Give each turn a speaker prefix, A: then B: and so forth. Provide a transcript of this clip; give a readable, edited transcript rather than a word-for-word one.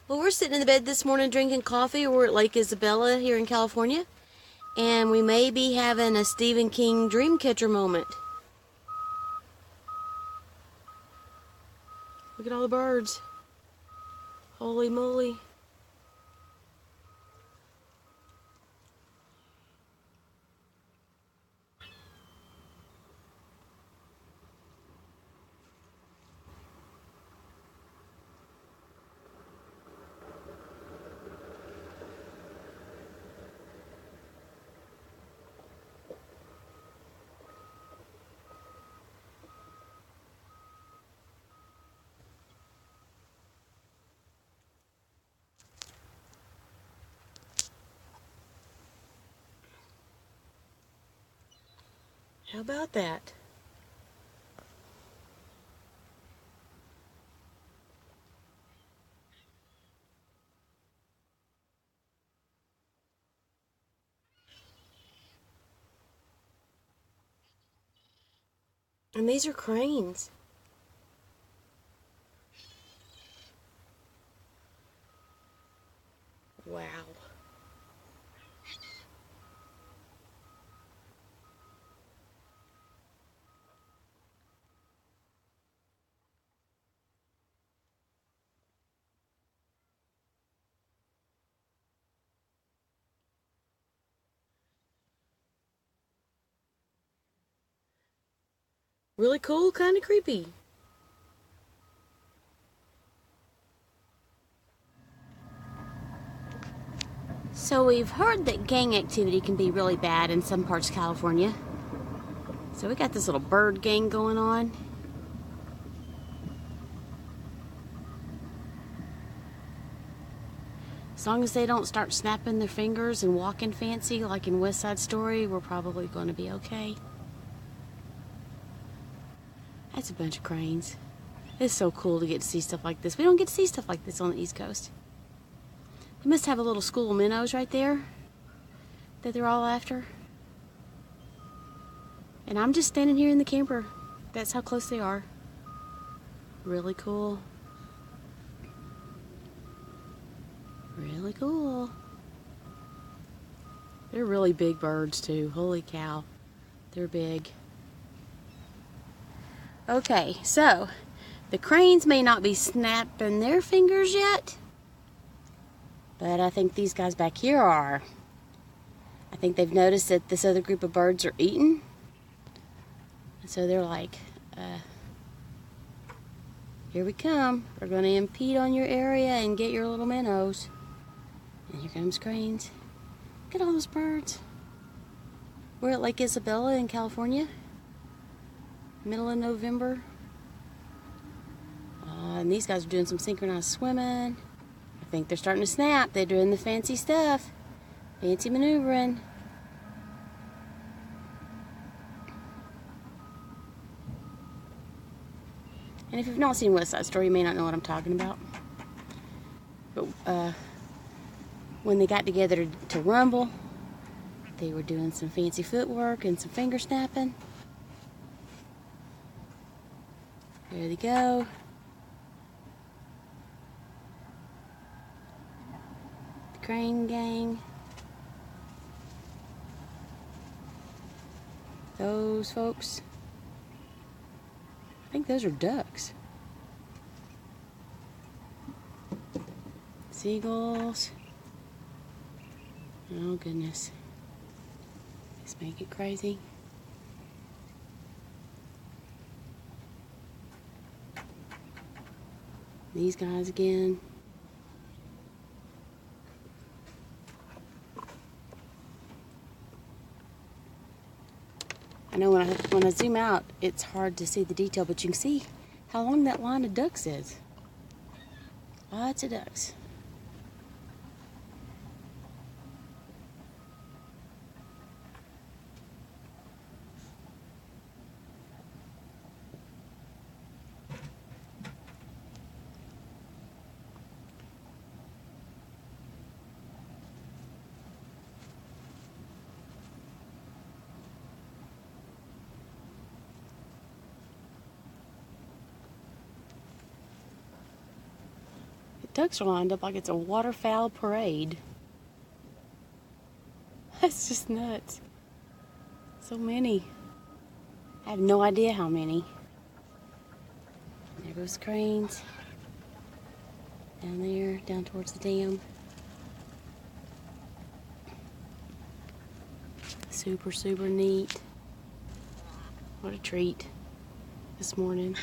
A: Well, we're sitting in the bed this morning drinking coffee. We're at Lake Isabella here in California, and we may be having a Stephen King Dreamcatcher moment. Look at all the birds. Holy moly. How about that? And these are cranes. Wow. Really cool, kind of creepy. So we've heard that gang activity can be really bad in some parts of California. So we got this little bird gang going on. As long as they don't start snapping their fingers and walking fancy like in West Side Story, we're probably going to be okay. That's a bunch of cranes. It's so cool to get to see stuff like this. We don't get to see stuff like this on the East Coast. They must have a little school of minnows right there that they're all after. And I'm just standing here in the camper. That's how close they are. Really cool. Really cool. They're really big birds too. Holy cow. They're big. Okay, so the cranes may not be snapping their fingers yet, but I think these guys back here are. I think they've noticed that this other group of birds are eating. And so they're like, here we come. We're going to impede on your area and get your little minnows. And here comes cranes. Look at all those birds. We're at Lake Isabella in California. Middle of November. And these guys are doing some synchronized swimming. I think they're starting to snap. They're doing the fancy stuff. Fancy maneuvering. And if you've not seen West Side Story, you may not know what I'm talking about. But when they got together to rumble, they were doing some fancy footwork and some finger snapping. There they go. The crane gang. Those folks. I think those are ducks. Seagulls. Oh goodness. Let's make it crazy. These guys again. I know when I zoom out, it's hard to see the detail, but you can see how long that line of ducks is. Lots of ducks. ducks are lined up like it's a waterfowl parade. That's just nuts. So many. I have no idea how many. There goes cranes. Down there, down towards the dam. Super, super neat. What a treat this morning.